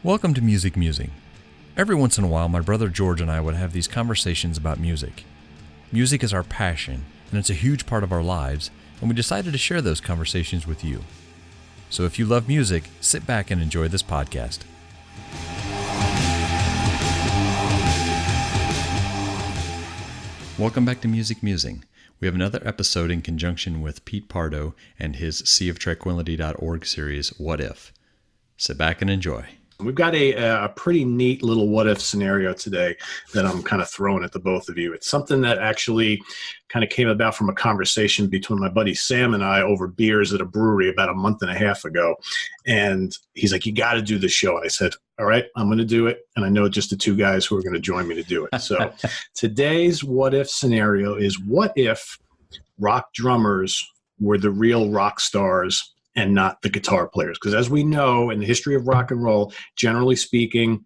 Welcome to Musing. Every once in a while, my brother George and I would have these conversations about music. Music is our passion, and it's a huge part of our lives, and we decided to share those conversations with you. So if you love music, sit back and enjoy this podcast. Welcome back to Musing. We have another episode in conjunction with Pete Pardo and his Sea of Tranquility.org series, What If? Sit back and enjoy. We've got a pretty neat little what if scenario today that I'm kind of throwing at the both of you. It's something that actually kind of came about from a conversation between my buddy Sam and I over beers at a brewery about a month and a half ago. And he's like, you got to do the show. And I said, all right, I'm going to do it. And I know just the two guys who are going to join me to do it. So today's what if scenario is, what if rock drummers were the real rock stars and not the guitar players? Because as we know, in the history of rock and roll, generally speaking,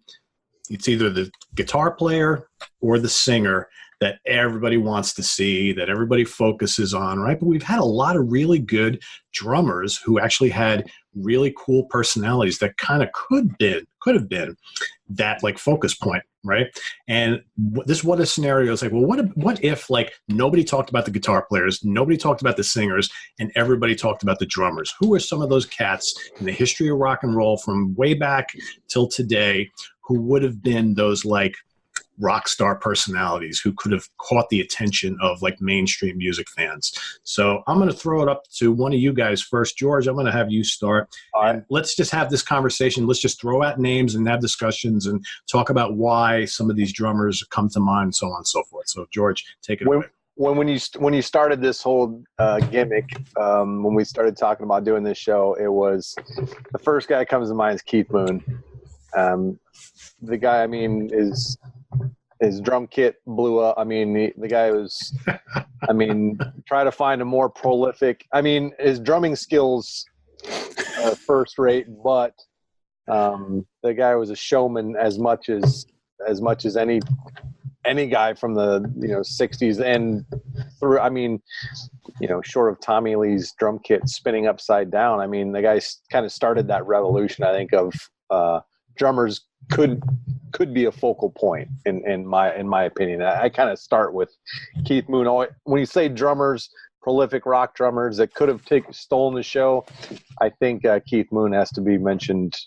it's either the guitar player or the singer that everybody wants to see, that everybody focuses on, right? But we've had a lot of really good drummers who actually had really cool personalities that kind of could have been that like focus point, right? And this what if scenario is like, well, what if like nobody talked about the guitar players, nobody talked about the singers, and everybody talked about the drummers? Who are some of those cats in the history of rock and roll from way back till today who would have been those like rock star personalities who could have caught the attention of like mainstream music fans? So I'm going to throw it up to one of you guys first. George, I'm going to have you start. All right. Let's just have this conversation. Let's just throw out names and have discussions and talk about why some of these drummers come to mind, so on and so forth. So George, take it away. When you started this whole gimmick, when we started talking about doing this show, it was the first guy that comes to mind is Keith Moon. The guy, I mean, his drum kit blew up. I mean, the guy was, I mean, try to find a more prolific. I mean, his drumming skills are first rate, but the guy was a showman as much as any guy from the 60s and through. I mean, short of Tommy Lee's drum kit spinning upside down. I mean, the guy kind of started that revolution, I think, of drummers could be a focal point in my opinion. I kind of start with Keith Moon. When you say drummers, prolific rock drummers that could have stolen the show, I think Keith Moon has to be mentioned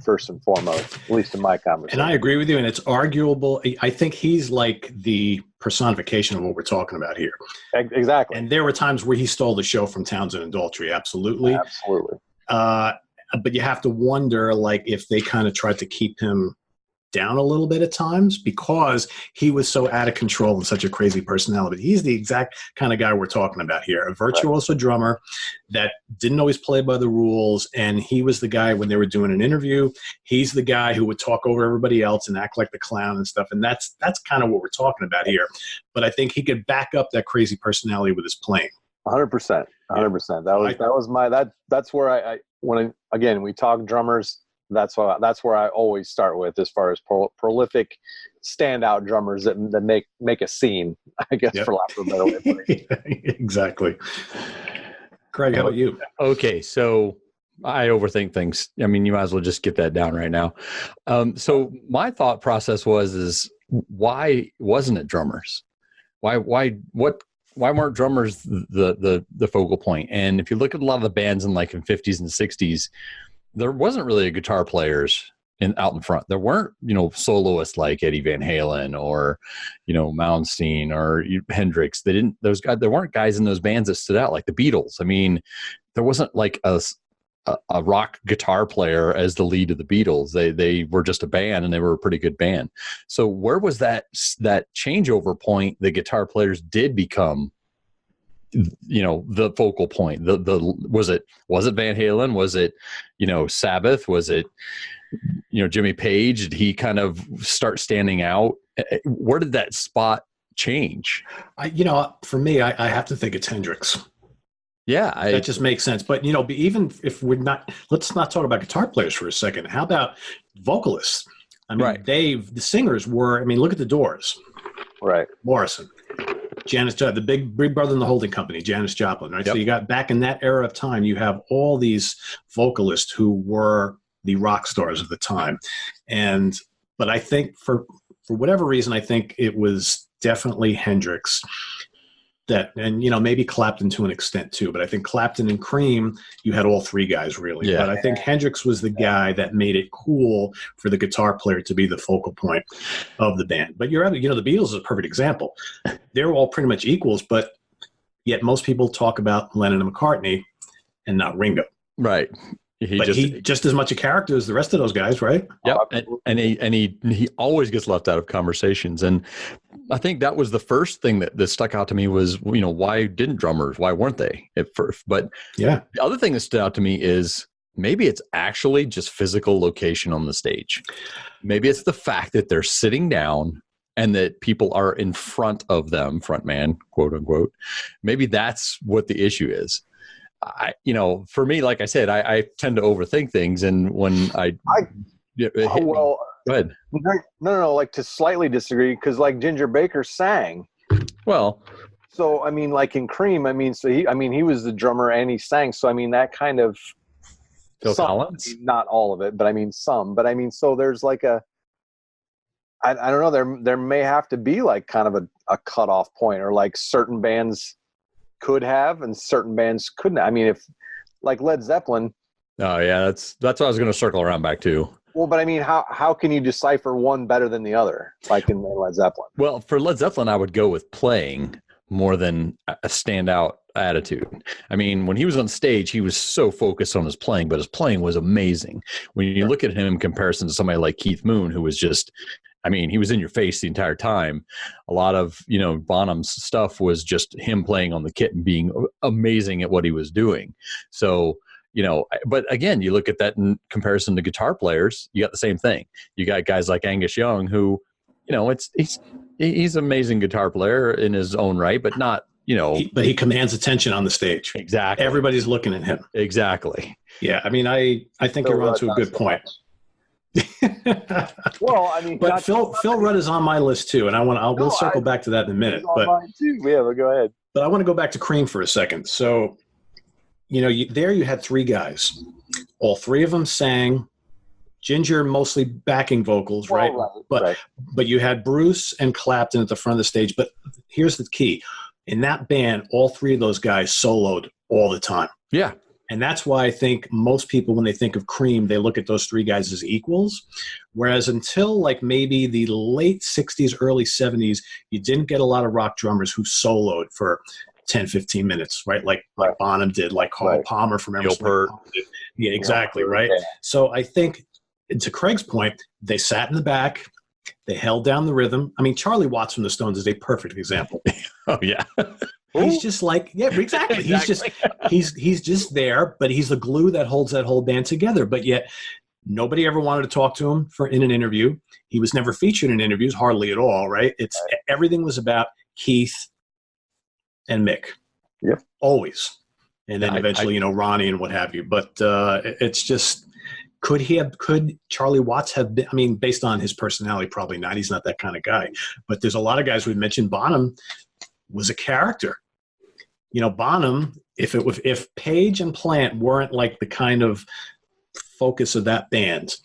first and foremost, at least in my conversation. And I agree with you, and it's arguable. I think he's like the personification of what we're talking about here. Exactly. And there were times where he stole the show from Townsend and Daltrey. Absolutely. But you have to wonder, like, if they kind of tried to keep him down a little bit at times because he was so out of control and such a crazy personality. He's the exact kind of guy we're talking about here, a virtuoso drummer that didn't always play by the rules. And he was the guy when they were doing an interview, he's the guy who would talk over everybody else and act like the clown and stuff. And that's kind of what we're talking about here. But I think he could back up that crazy personality with his playing. 100%. That's where when we talk drummers, that's where I always start with as far as prolific standout drummers that make a scene, I guess, for lack of a better way of putting it. Exactly. Craig, how about you? Okay, so I overthink things. I mean, you might as well just get that down right now. So my thought process was why wasn't it drummers? Why weren't drummers the focal point? And if you look at a lot of the bands in 50s and 60s, there wasn't really a guitar players out in front. There weren't, soloists like Eddie Van Halen or, Malmsteen or Hendrix. There weren't guys in those bands that stood out like the Beatles. I mean, there wasn't like a rock guitar player as the lead of the Beatles. They were just a band, and they were a pretty good band. So where was that changeover point? The guitar players did become, the focal point. Was it Van Halen? Was it, Sabbath? Was it, Jimmy Page? Did he kind of start standing out? Where did that spot change? For me, I have to think it's Hendrix. Yeah, that just makes sense. But, even if let's not talk about guitar players for a second. How about vocalists? I mean, right. The singers were, look at the Doors. Right. Morrison. Janis Joplin, the big brother in the holding company, Janis Joplin, right? Yep. So you got back in that era of time, you have all these vocalists who were the rock stars of the time. But I think for whatever reason, I think it was definitely Hendrix and maybe Clapton to an extent too, but I think Clapton and Cream, you had all three guys really. Yeah. But I think Hendrix was the guy that made it cool for the guitar player to be the focal point of the band. But the Beatles is a perfect example. They're all pretty much equals, but yet most people talk about Lennon and McCartney and not Ringo. Right. He just as much a character as the rest of those guys, right? Yep. And he always gets left out of conversations. And I think that was the first thing that stuck out to me was, why didn't drummers? Why weren't they at first? But yeah, the other thing that stood out to me is maybe it's actually just physical location on the stage. Maybe it's the fact that they're sitting down and that people are in front of them, front man, quote unquote. Maybe that's what the issue is. For me, like I said, I tend to overthink things, and when go ahead. No, like to slightly disagree, because like Ginger Baker sang. Well, so I mean, like in Cream, he was the drummer and he sang. So I mean, that kind of Phil Collins, not all of it, but I mean some. But I mean, so there's like I don't know. There may have to be like kind of a cutoff point, or like certain bands could have and certain bands couldn't. I mean, if like Led Zeppelin. Oh yeah, that's what I was going to circle around back to. Well, but I mean, how can you decipher one better than the other, like in Led Zeppelin? Well, for Led Zeppelin, I would go with playing more than a standout attitude. I mean, when he was on stage, he was so focused on his playing, but his playing was amazing. When you look at him in comparison to somebody like Keith Moon, who was just, he was in your face the entire time. A lot of, Bonham's stuff was just him playing on the kit and being amazing at what he was doing. So, but again, you look at that in comparison to guitar players, you got the same thing. You got guys like Angus Young, who, he's an amazing guitar player in his own right, but not, but he commands attention on the stage. Exactly. Everybody's looking at him. Exactly. Yeah. I think you're onto a good point. Well, but Phil Rudd is on my list too, and we'll circle back to that in a minute. But mine too. Yeah, but go ahead. But I want to go back to Cream for a second. So, you had three guys. All three of them sang. Ginger mostly backing vocals, right? But you had Bruce and Clapton at the front of the stage. But here's the key: in that band, all three of those guys soloed all the time. Yeah. And that's why I think most people, when they think of Cream, they look at those three guys as equals. Whereas until like maybe the late 60s, early 70s, you didn't get a lot of rock drummers who soloed for 10, 15 minutes, right? Like Bonham did, like Carl Palmer from Emerson. Yeah, exactly, right? Yeah. So I think, to Craig's point, they sat in the back. They held down the rhythm. Charlie Watts from the Stones is a perfect example. Oh, yeah. He's just like, yeah, exactly. He's just there, but he's the glue that holds that whole band together. But yet nobody ever wanted to talk to him in an interview. He was never featured in interviews, hardly at all, right? Everything was about Keith and Mick. Yeah. Always. And then eventually, Ronnie and what have you. But it's just, could Charlie Watts have been, based on his personality, probably not. He's not that kind of guy. But there's a lot of guys we've mentioned. Bonham was a character. Bonham, if Page and Plant weren't like the kind of focus of that band,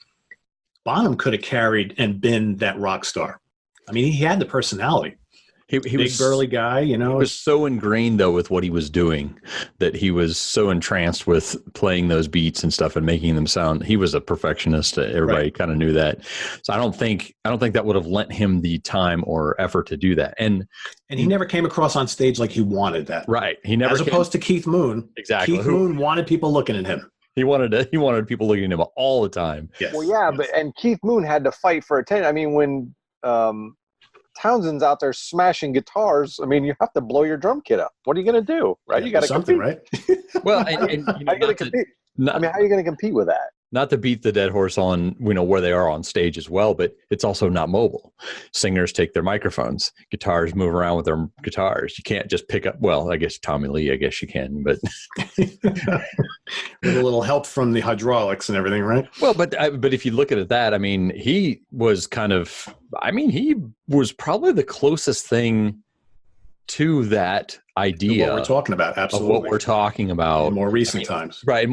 Bonham could have carried and been that rock star. He had the personality. He big was burly guy, He was so ingrained though with what he was doing that he was so entranced with playing those beats and stuff and making them sound. He was a perfectionist. Everybody kind of knew that. So I don't think that would have lent him the time or effort to do that. And he never came across on stage like he wanted that. Right. He never, as opposed to Keith Moon. Exactly. Keith Moon wanted people looking at him. He wanted people looking at him all the time. Yes. Well, yeah, yes. and Keith Moon had to fight for attention. When Townsend's out there smashing guitars, you have to blow your drum kit up. What are you going to do? Right? Yeah, you got to compete, right? Well, how are you going to compete? How are you going to compete with that? Not to beat the dead horse on, where they are on stage as well, but it's also not mobile. Singers take their microphones. Guitars move around with their guitars. You can't just pick up, well, I guess Tommy Lee, I guess you can, but. With a little help from the hydraulics and everything, right? Well, but if you look at that, he was he was probably the closest thing to that idea what we're talking about, absolutely. Of what we're talking about in more recent times, right?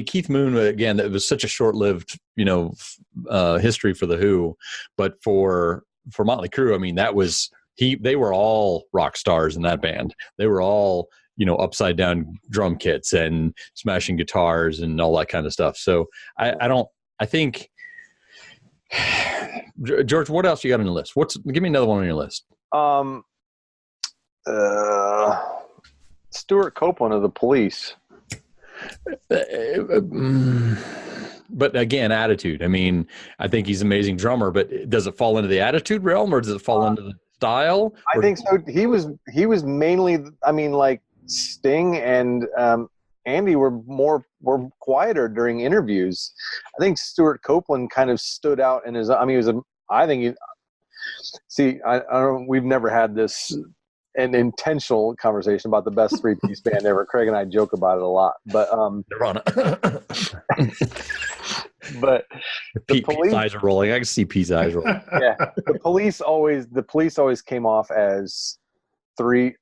Keith Moon, again, it was such a short-lived, history for the Who, but for Motley Crue, I mean, that was they were all rock stars in that band. They were all upside down drum kits and smashing guitars and all that kind of stuff. So I think. George, what else you got on your list? Give me another one on your list. Stuart Copeland of the Police. But again, attitude. I mean, I think he's an amazing drummer, but does it fall into the attitude realm or does it fall into the style? I think so. He was mainly, I mean, like Sting and Andy were quieter during interviews. I think Stuart Copeland kind of stood out in his. I mean, we've never had an intentional conversation about the best three-piece band ever. Craig and I joke about it a lot, but Nirvana. But Pete's eyes are rolling. I can see Pete's eyes rolling. Yeah, the police always came off as like.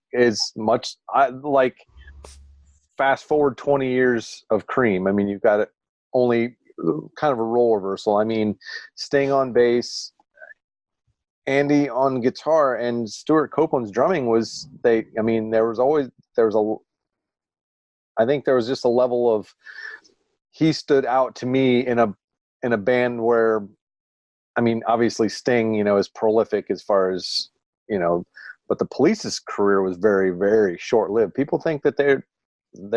Fast forward 20 years of Cream. I mean, you've got only kind of a role reversal. I mean, Sting on bass, Andy on guitar, and Stuart Copeland's drumming I think there was just a level of, he stood out to me in a band where, I mean, obviously Sting, is prolific as far as, but the Police's career was very, very short-lived. People think that they've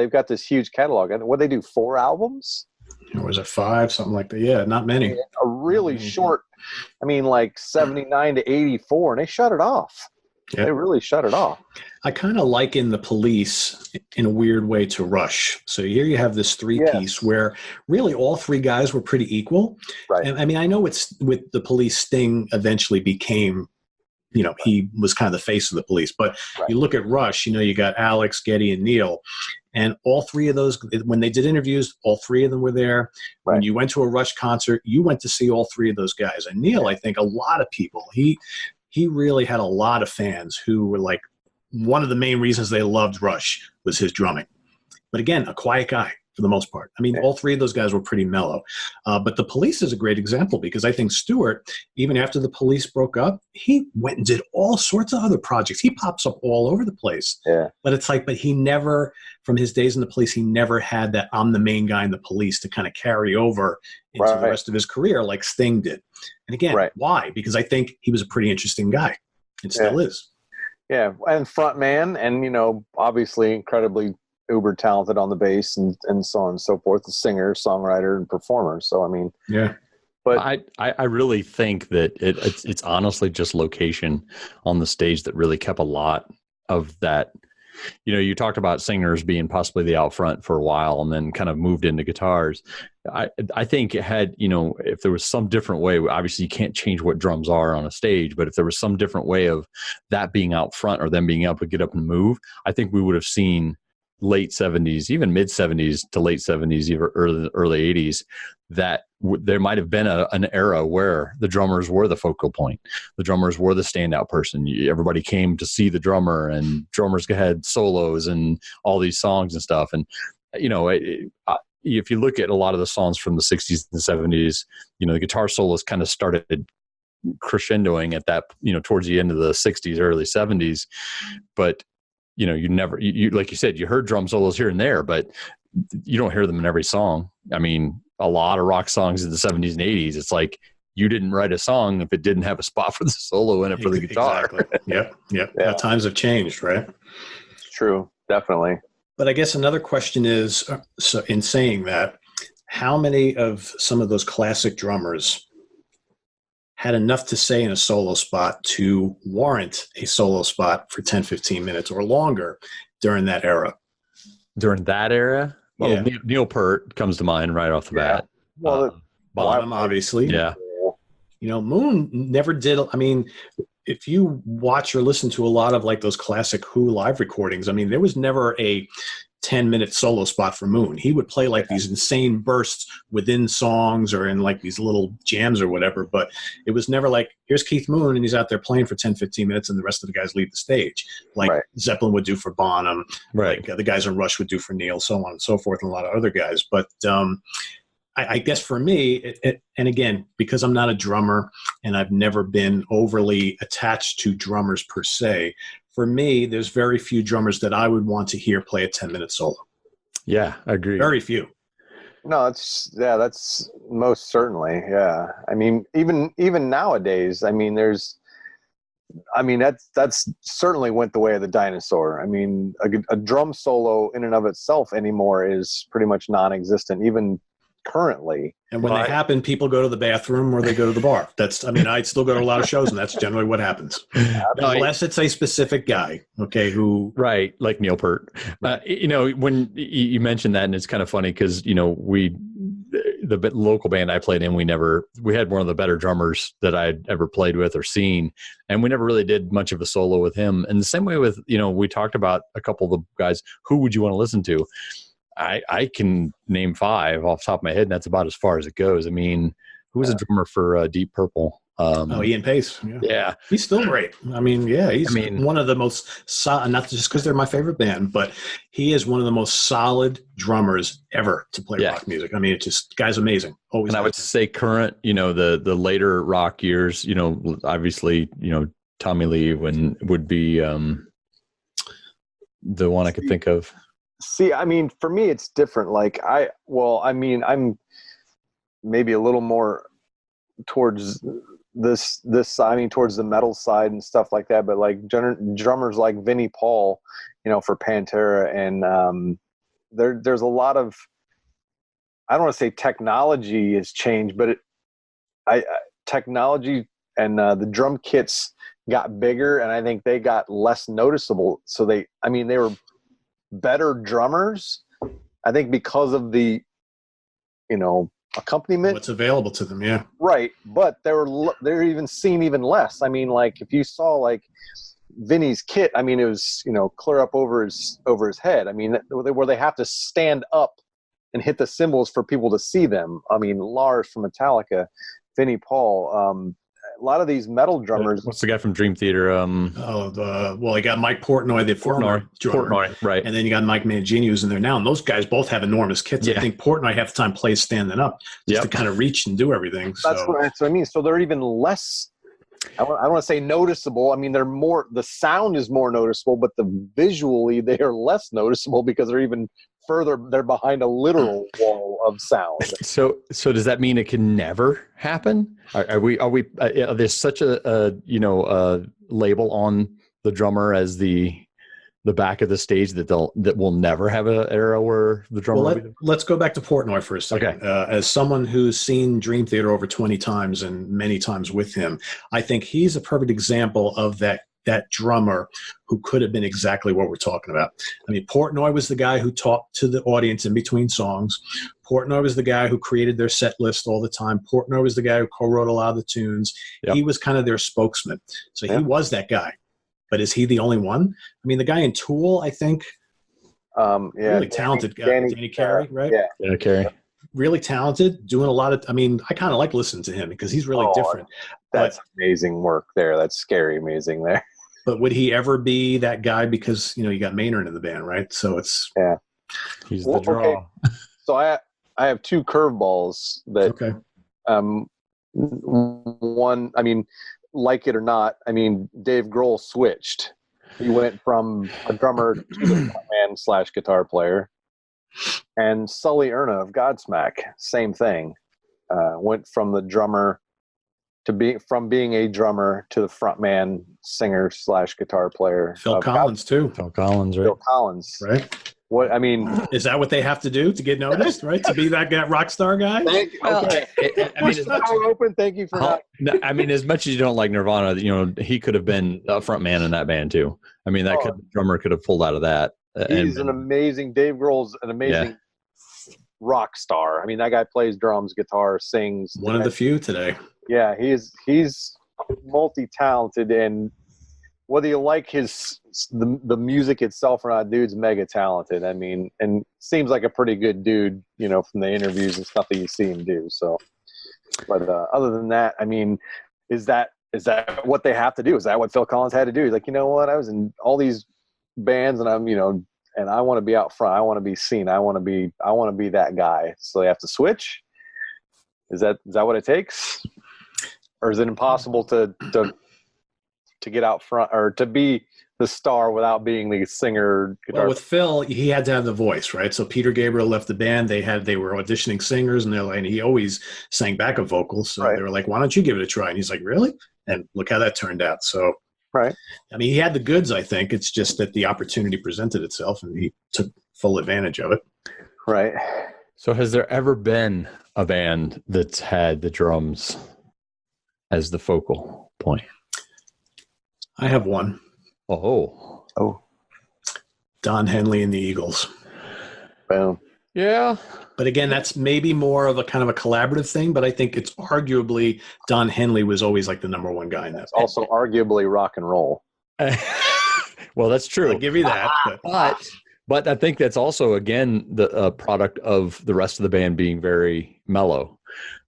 got this huge catalog. And what they do, 4 albums? Or was it 5? Something like that. Yeah, not many. A really short, I mean, like 79 to 84, and they shut it off. Yeah. They really shut it off. I kind of liken the Police in a weird way to Rush. So here you have this three-piece where really all 3 guys were pretty equal. Right. And I mean, I know it's with the Police, Sting eventually became, he was kind of the face of the Police. But you look at Rush, you got Alex, Geddy, and Neil. And all 3 of those, when they did interviews, all 3 of them were there. Right. When you went to a Rush concert, you went to see all 3 of those guys. And Neil, I think a lot of people, he really had a lot of fans who were like, one of the main reasons they loved Rush was his drumming. But again, a quiet guy for the most part. I mean, all 3 of those guys were pretty mellow. But the Police is a great example because I think Stuart, even after the Police broke up, he went and did all sorts of other projects. He pops up all over the place. Yeah. But it's like, he never, from his days in the Police, he never had that I'm the main guy in the Police to kind of carry over into the rest of his career like Sting did. And again, why? Because I think he was a pretty interesting guy and still is. Yeah. And front man and, obviously incredibly uber talented on the bass and so on and so forth, the singer, songwriter, and performer. So I mean, but I really think that it's honestly just location on the stage that really kept a lot of that. You talked about singers being possibly the out front for a while and then kind of moved into guitars. I think it had, if there was some different way, obviously you can't change what drums are on a stage, but if there was some different way of that being out front or them being able to get up and move, I think we would have seen late 70s, even mid 70s to late 70s, even early 80s, that there might have been an era where the drummers were the focal point. The drummers were the standout person. Everybody came to see the drummer, and drummers had solos and all these songs and stuff. And, if you look at a lot of the songs from the 60s and 70s, the guitar solos kind of started crescendoing at that, towards the end of the 60s, early 70s. But you never, like you said, you heard drum solos here and there, but you don't hear them in every song. I mean, a lot of rock songs in the 70s and 80s, it's like you didn't write a song if it didn't have a spot for the solo in it for the guitar. Exactly. Yep. Yeah. Times have changed, right? It's true. Definitely. But I guess another question is, so in saying that, how many of some of those classic drummers had enough to say in a solo spot to warrant a solo spot for 10, 15 minutes or longer during that era? During that era? Well, Neil Peart comes to mind right off the bat. Well, Bonham, obviously. Yeah. Moon never did. I mean, if you watch or listen to a lot of like those classic Who live recordings, I mean, there was never a 10-minute solo spot for Moon. He would play like these insane bursts within songs or in like these little jams or whatever, but it was never like, here's Keith Moon and he's out there playing for 10, 15 minutes and the rest of the guys leave the stage, like Zeppelin would do for Bonham, like the guys in Rush would do for Neil, so on and so forth, and a lot of other guys. But I guess for me, and again, because I'm not a drummer and I've never been overly attached to drummers per se, for me, there's very few drummers that I would want to hear play a 10-minute solo. Yeah, I agree. Very few. No, that's most certainly. Yeah. I mean, even nowadays, I mean, that's certainly went the way of the dinosaur. I mean, a drum solo in and of itself anymore is pretty much non-existent, even currently. And when they happen, people go to the bathroom or they go to the bar. I still go to a lot of shows and that's generally what happens. Unless it's a specific guy, okay, who. Right, like Neil Peart. When you mentioned that, and it's kind of funny because, the local band I played in, we had one of the better drummers that I'd ever played with or seen, and we never really did much of a solo with him. And the same way with, we talked about a couple of the guys, who would you want to listen to? I can name 5 off the top of my head, and that's about as far as it goes. I mean, who was a drummer for Deep Purple? Ian Pace. Yeah. He's still great. I mean, he's one of the most not just because they're my favorite band, but he is one of the most solid drummers ever to play rock music. I mean, it's just, guy's amazing. Always. And I would say current, the later rock years, obviously, Tommy Lee would be the one I could think of. See, I mean, for me, it's different. Like I'm maybe a little more towards this side, towards the metal side and stuff like that. But like drummers like Vinnie Paul, for Pantera, and there's a lot of, I don't want to say technology has changed, but technology and the drum kits got bigger, and I think they got less noticeable. So they were better drummers, I think, because of the accompaniment, what's available to them. Yeah, right. But they're even seen even less. I mean, like if you saw like Vinny's kit, I mean, it was clear up over his head. I mean, where they have to stand up and hit the cymbals for people to see them. I mean, Lars from Metallica, Vinnie Paul, a lot of these metal drummers. What's the guy from Dream Theater? You got Mike Portnoy, the former drummer. Portnoy, right. And then you got Mike Mangini, who's in there now. And those guys both have enormous kits. Yeah. I think Portnoy half the time plays standing up just to kind of reach and do everything. That's what I mean. So they're even less, I don't want to say noticeable. I mean, the sound is more noticeable, but visually they are less noticeable because they're behind a literal wall of sound. So does that mean it can never happen? There's such a label on the drummer as the back of the stage that will never have an era where the drummer. Well, let's go back to Portnoy for a second. Okay. As someone who's seen Dream Theater over 20 times and many times with him, I think he's a perfect example of that drummer who could have been exactly what we're talking about. I mean, Portnoy was the guy who talked to the audience in between songs. Portnoy was the guy who created their set list all the time. Portnoy was the guy who co-wrote a lot of the tunes. Yep. He was kind of their spokesman. So he was that guy. But is he the only one? I mean, the guy in Tool, I think, really talented guy. Danny Carey, right? Yeah. Danny Carey. Really talented, doing a lot of, I kind of like listening to him because he's really different. That's amazing work there. That's scary amazing there. But would he ever be that guy? Because, you got Maynard in the band, right? So it's... Yeah. He's the draw. Okay. So I have 2 curveballs that... Okay. One, like it or not, Dave Grohl switched. He went from a drummer to a man / guitar player. And Sully Erna of Godsmack, same thing. Went from the drummer from being a drummer to the frontman, singer / guitar player. Phil Collins too. Phil Collins, right? Phil Collins, right? What is that? What they have to do to get noticed, right? To be that rock star guy? Thank you. Okay. Open. Thank you for that. As much as you don't like Nirvana, he could have been a frontman in that band too. Drummer could have pulled out of that. He's an amazing. Dave Grohl's an amazing rock star. That guy plays drums, guitar, sings. One of the few today. Yeah, he's multi-talented, and whether you like his the music itself or not, dude's mega talented. I mean, and seems like a pretty good dude, you know, from the interviews and stuff that you see him do. So, but other than that, I mean, is that what they have to do? Is that what Phil Collins had to do? He's like, you know what, I was in all these bands and I'm, you know, and I want to be out front. I want to be seen. I want to be that guy. So they have to switch. Is that what it takes? Or is it impossible to get out front or to be the star without being the singer? Well, with Phil, he had to have the voice, right? So Peter Gabriel left the band. They were auditioning singers, and he always sang backup vocals. So They were like, "Why don't you give it a try?" And he's like, "Really?" And look how that turned out. So, right. I mean, he had the goods. I think it's just that the opportunity presented itself, and he took full advantage of it. Right. So, has there ever been a band that's had the drums as the focal point? I have one. Oh. Don Henley and the Eagles. Boom. Yeah. But again, that's maybe more of a kind of a collaborative thing, but I think it's arguably Don Henley was always like the number one guy in that. It's also arguably rock and roll. Well, that's true. I'll give you that. But I think that's also, again, the product of the rest of the band being very mellow,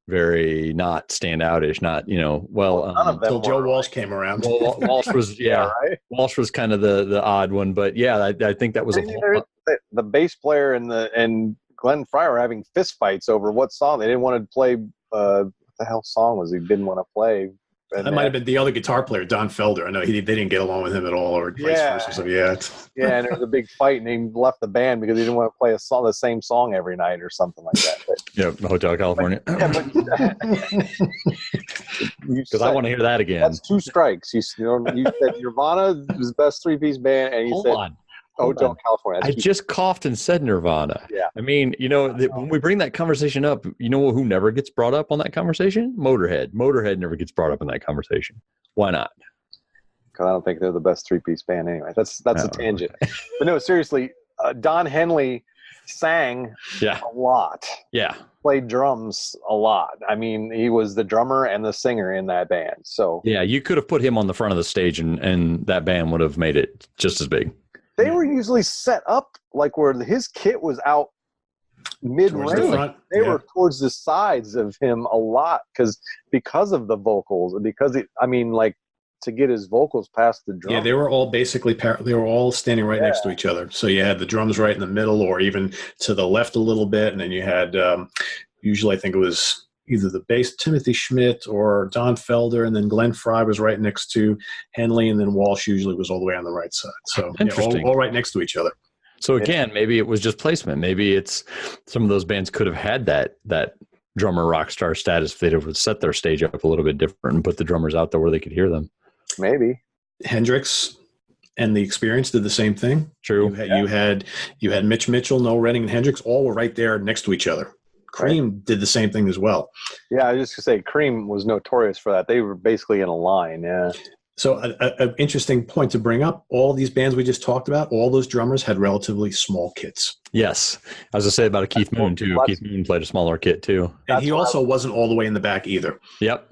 very not standoutish, not, you know, until Joe Walsh came around. Well, Walsh was, right? Walsh was kind of the odd one, but yeah, I think that was the bass player and Glenn Frey were having fist fights over what song they didn't want to play. What the hell song was he didn't want to play? And that might have been the other guitar player, Don Felder. I know they didn't get along with him at all, or vice versa. So yeah, and there was a big fight, and he left the band because he didn't want to play the same song every night or something like that. But, Hotel California. Because I want to hear that again. That's 2 strikes. You said Nirvana was the best 3-piece band, and you said Hotel California. I just coughed and said Nirvana. Yeah. I mean, you know, when we bring that conversation up, you know who never gets brought up on that conversation? Motorhead. Motorhead never gets brought up in that conversation. Why not? Because I don't think they're the best 3-piece band anyway. That's a tangent. But no, seriously, Don Henley sang a lot. Yeah. Played drums a lot. I mean, he was the drummer and the singer in that band. So yeah, you could have put him on the front of the stage and that band would have made it just as big. They were usually set up like where his kit was out mid-range. They were towards the sides of him a lot because of the vocals and because to get his vocals past the drum. Yeah, they were all basically they were all standing right next to each other. So you had the drums right in the middle, or even to the left a little bit, and then you had usually I think it was either the bass Timothy Schmidt or Don Felder, and then Glenn Frey was right next to Henley, and then Walsh usually was all the way on the right side. So all right next to each other. So again, maybe it was just placement. Maybe it's some of those bands could have had that drummer rock star status if they'd have set their stage up a little bit different and put the drummers out there where they could hear them. Maybe Hendrix and The Experience did the same thing. True. You had Mitch Mitchell, Noel Redding, and Hendrix all were right there next to each other. Cream did the same thing as well. Yeah, I was just going to say Cream was notorious for that. They were basically in a line, yeah. So an interesting point to bring up, all these bands we just talked about, all those drummers had relatively small kits. Yes. I was going to say about a Keith Moon, too. Keith Moon played a smaller kit, too. And he also wasn't all the way in the back either. Yep.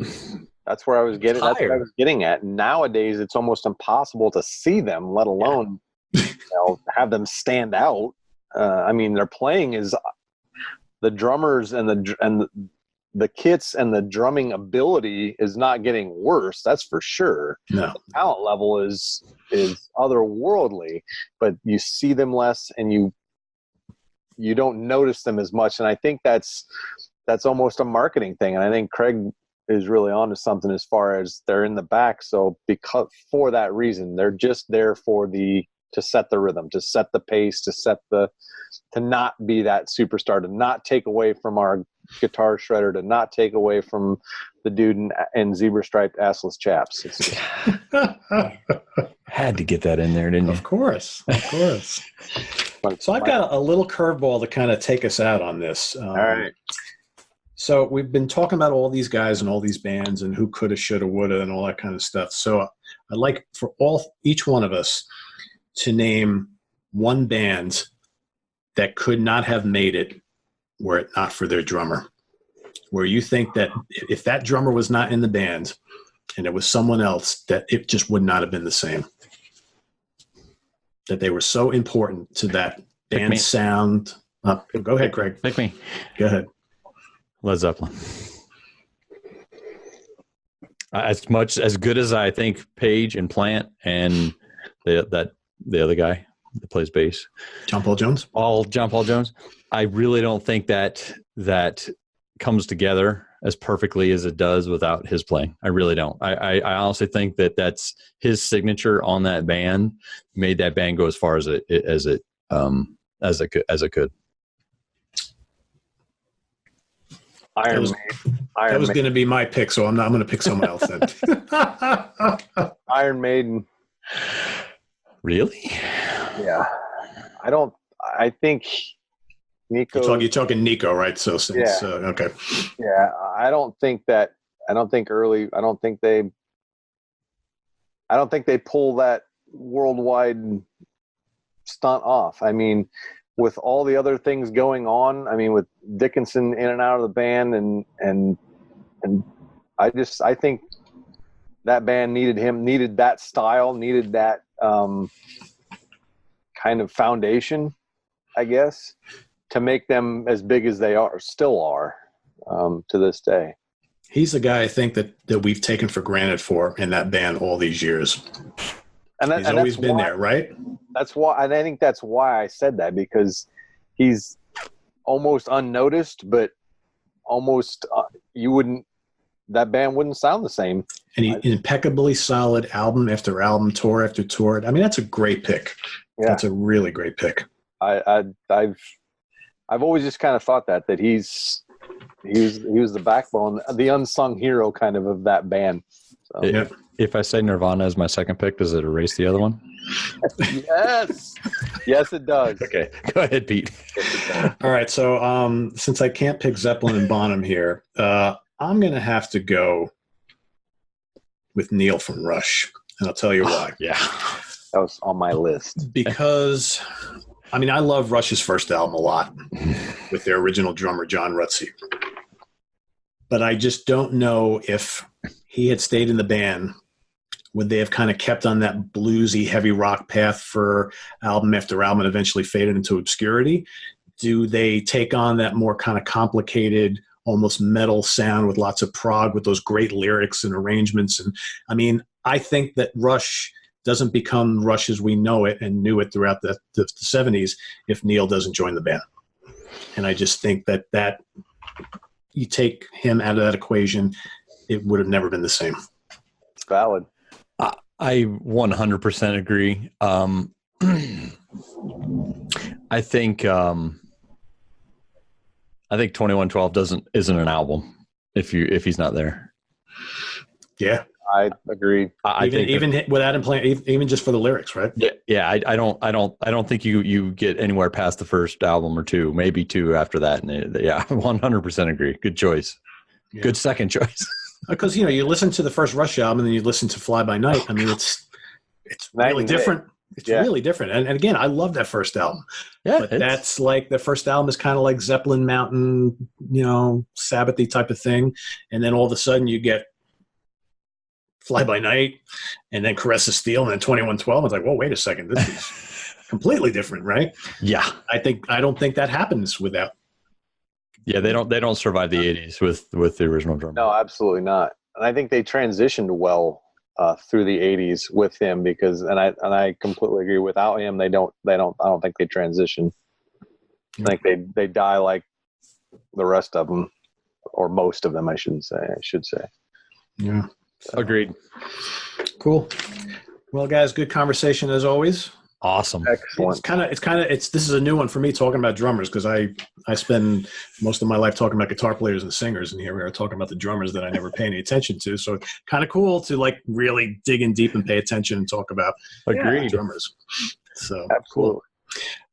That's where I was getting. That's what I was getting at. Nowadays, it's almost impossible to see them, let alone have them stand out. I mean, their playing is the drummers and the kits and the drumming ability is not getting worse. That's for sure. No. The talent level is otherworldly, but you see them less and you don't notice them as much. And I think that's almost a marketing thing. And I think Craig is really onto something as far as they're in the back. So for that reason, they're just there to set the rhythm, to set the pace, to not be that superstar, to not take away from our guitar shredder, to not take away from the dude in zebra striped assless chaps. Had to get that in there, didn't you? Of course. So I've got a little curveball to kind of take us out on this. All right. So we've been talking about all these guys and all these bands and who coulda, shoulda, woulda, and all that kind of stuff. So I'd like for each one of us to name one band that could not have made it were it not for their drummer. Where you think that if that drummer was not in the band and it was someone else, that it just would not have been the same. that they were so important to that band sound. Go ahead, Craig. Pick me. Go ahead. Led Zeppelin. As good as I think Page and Plant and the other guy that plays bass, John Paul Jones. John Paul Jones. I really don't think that comes together as perfectly as it does without his playing. I really don't. I honestly think that that's his signature on that band made that band go as far as it could. That was going to be my pick, so I'm going to pick someone else then. Iron Maiden. Really? Yeah. I think Nico. You're talking Nico, right? So since, yeah. Okay. Yeah. I don't think they pull that worldwide stunt off. I mean, with all the other things going on, I mean, with Dickinson in and out of the band and I think that band needed that style, needed that kind of foundation, I guess, to make them as big as they still are to this day. He's the guy I think that we've taken for granted in that band all these years. He's always been there, right? That's why, and I think that's why I said that, because he's almost unnoticed, but almost that band wouldn't sound the same. And he impeccably solid album after album, tour after tour. I mean, that's a great pick. Yeah. That's a really great pick. I've always just kind of thought that he was the backbone, the unsung hero kind of that band. So. If I say Nirvana as my second pick, does it erase the other one? Yes, it does. Okay, go ahead, Pete. All right, so since I can't pick Zeppelin and Bonham here, I'm going to have to go with Neil from Rush, and I'll tell you why. Yeah, that was on my list. Because, I mean, I love Rush's first album a lot with their original drummer, John Rutsey. But I just don't know if he had stayed in the band, would they have kind of kept on that bluesy, heavy rock path for album after album and eventually faded into obscurity? Do they take on that more kind of complicated, almost metal sound with lots of prog, with those great lyrics and arrangements? And I mean, I think that Rush doesn't become Rush as we know it and knew it throughout the 70s if Neil doesn't join the band. And I just think that you take him out of that equation, it would have never been the same. It's valid. I 100% agree. I think 2112 isn't an album if he's not there. Yeah, I agree. I think even without him playing, even just for the lyrics, right? Yeah. I don't think you get anywhere past the first album or two, maybe two after that. And 100% agree. Good choice. Yeah. Good second choice. Because you listen to the first Rush album and then you listen to Fly By Night. I mean, it's really different. It's really different. And again, I love that first album. Yeah, but that's like the first album is kind of like Zeppelin Mountain, Sabbathy type of thing. And then all of a sudden you get Fly By Night and then Caress of Steel and then 2112. It's like, whoa, wait a second. This is completely different, right? Yeah. I don't think that happens without. Yeah, they don't survive the 80s with the original drummer. No, absolutely not. And I think they transitioned well through the 80s with him because I completely agree. Without him, I don't think they transition. I think they die like the rest of them, or most of them, I should say. Yeah. So. Agreed. Cool. Well, guys, good conversation as always. Awesome. Excellent. This is a new one for me talking about drummers because I spend most of my life talking about guitar players and singers, and here we are talking about the drummers that I never pay any attention to. So it's kind of cool to like really dig in deep and pay attention and talk about drummers. So absolutely. Cool.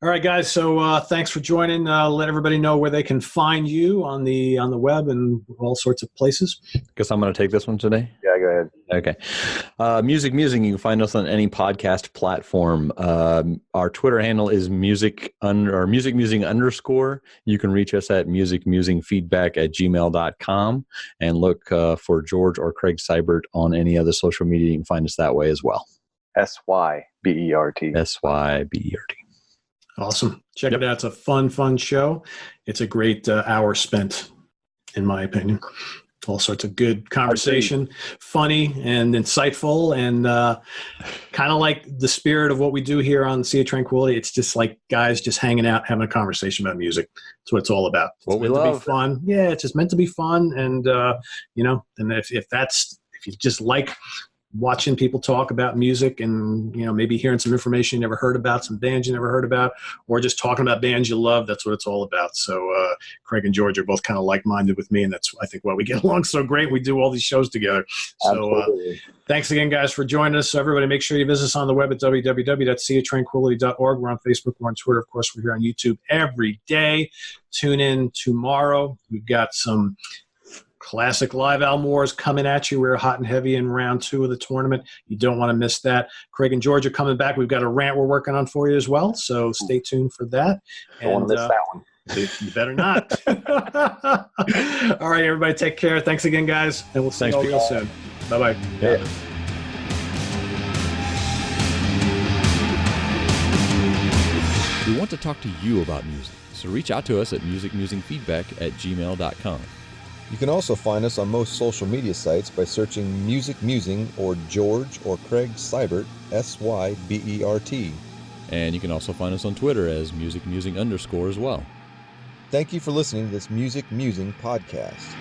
All right, guys. So thanks for joining. Let everybody know where they can find you on the web and all sorts of places. Guess I'm going to take this one today. Yeah, go ahead. Okay. Musing. You can find us on any podcast platform. Our Twitter handle is musicmusing_. You can reach us at musicmusingfeedback@gmail.com and look for George or Craig Seibert on any other social media. You can find us that way as well. SYBERT. SYBERT. Awesome. Check it out. It's a fun show. It's a great hour spent, in my opinion. All sorts of good conversation, funny and insightful, and kind of like the spirit of what we do here on Sea of Tranquility. It's just like guys just hanging out, having a conversation about music. That's what it's all about. It's meant to be fun. Yeah, it's just meant to be fun. And, and if you just like watching people talk about music and, maybe hearing some information you never heard about, some bands you never heard about, or just talking about bands you love, that's what it's all about. So Craig and George are both kind of like-minded with me, and that's, I think, why we get along so great. We do all these shows together. So thanks again, guys, for joining us. So everybody, make sure you visit us on the web at www.seaoftranquility.org. We're on Facebook. We're on Twitter. Of course, we're here on YouTube every day. Tune in tomorrow. We've got some classic live album wars coming at you. We're hot and heavy in round 2 of the tournament. You don't want to miss that. Craig and George are coming back. We've got a rant we're working on for you as well, so stay tuned for that. Don't want to miss that one. You better not. All right, everybody, take care. Thanks again, guys, and we'll see you all real soon. Bye-bye. Yeah. We want to talk to you about music, so reach out to us at musicmusingfeedback@gmail.com. You can also find us on most social media sites by searching Music Musing or George or Craig Seibert, SYBERT. And you can also find us on Twitter as musicmusing_ as well. Thank you for listening to this Music Musing podcast.